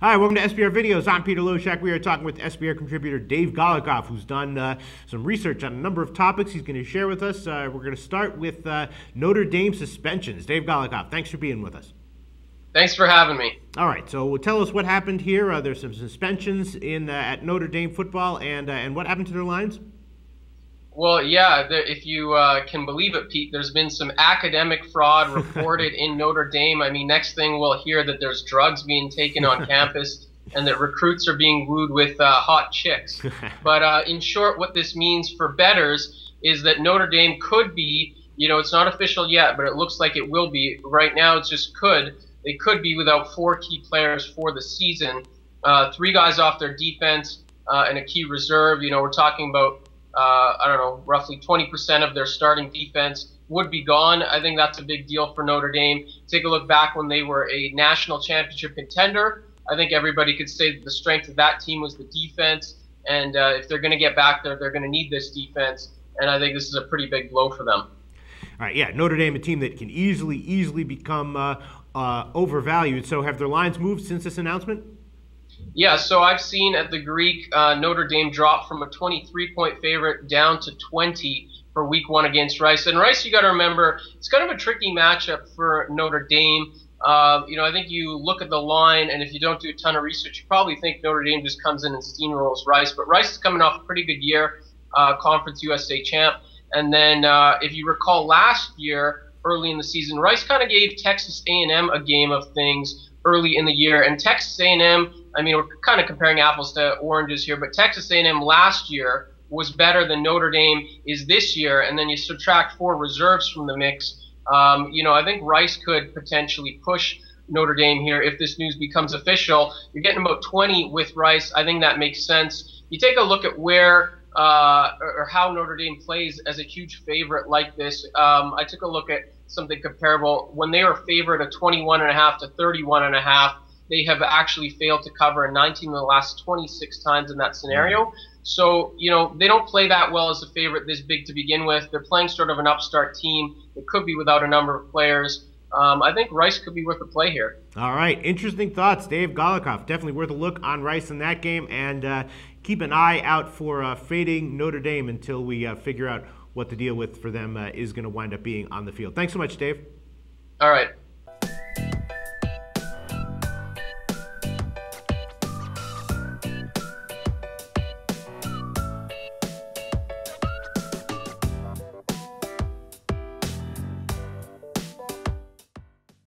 Hi, welcome to SBR Videos. I'm Peter Loshak. We are talking with SBR contributor Dave Golikoff, who's done some research on a number of topics he's going to share with us. We're going to start with Notre Dame suspensions. Dave Golikoff, thanks for being with us. Thanks for having me. All right, so tell us what happened here. There's some suspensions at Notre Dame football, and what happened to their lines? Well, yeah, if you can believe it, Pete, there's been some academic fraud reported in Notre Dame. I mean, next thing we'll hear that there's drugs being taken on campus and that recruits are being wooed with hot chicks. But in short, what this means for bettors is that Notre Dame could be, it's not official yet, but it looks like it will be. Right now, it's just could. They could be without 4 key players for the season. 3 guys off their defense and a key reserve. We're talking about roughly 20% of their starting defense would be gone. I think that's a big deal for Notre Dame. Take a look back when they were a national championship contender. I think everybody could say that the strength of that team was the defense, and if they're going to get back there, they're going to need this defense, and I think this is a pretty big blow for them. All right, yeah, Notre Dame, a team that can easily become overvalued. So have their lines moved since this announcement? Yeah, so I've seen at the Greek, Notre Dame drop from a 23-point favorite down to 20 for week 1 against Rice. And Rice, you got to remember, it's kind of a tricky matchup for Notre Dame. I think you look at the line, and if you don't do a ton of research, you probably think Notre Dame just comes in and steamrolls Rice. But Rice is coming off a pretty good year, Conference USA champ. And then if you recall last year, early in the season, Rice kind of gave Texas A&M a game of things early in the year. And Texas A&M, I mean, we're kind of comparing apples to oranges here, but Texas A&M last year was better than Notre Dame is this year, and then you subtract 4 reserves from the mix. I think Rice could potentially push Notre Dame here if this news becomes official. You're getting about 20 with Rice. I think that makes sense. You take a look at where or how Notre Dame plays as a huge favorite like this. I took a look at something comparable. When they were favored at 21.5 to 31.5, they have actually failed to cover in 19 of the last 26 times in that scenario. So, they don't play that well as a favorite this big to begin with. They're playing sort of an upstart team. It could be without a number of players. I think Rice could be worth a play here. All right. Interesting thoughts, Dave Golikoff. Definitely worth a look on Rice in that game. And keep an eye out for fading Notre Dame until we figure out what the deal for them is going to wind up being on the field. Thanks so much, Dave. All right.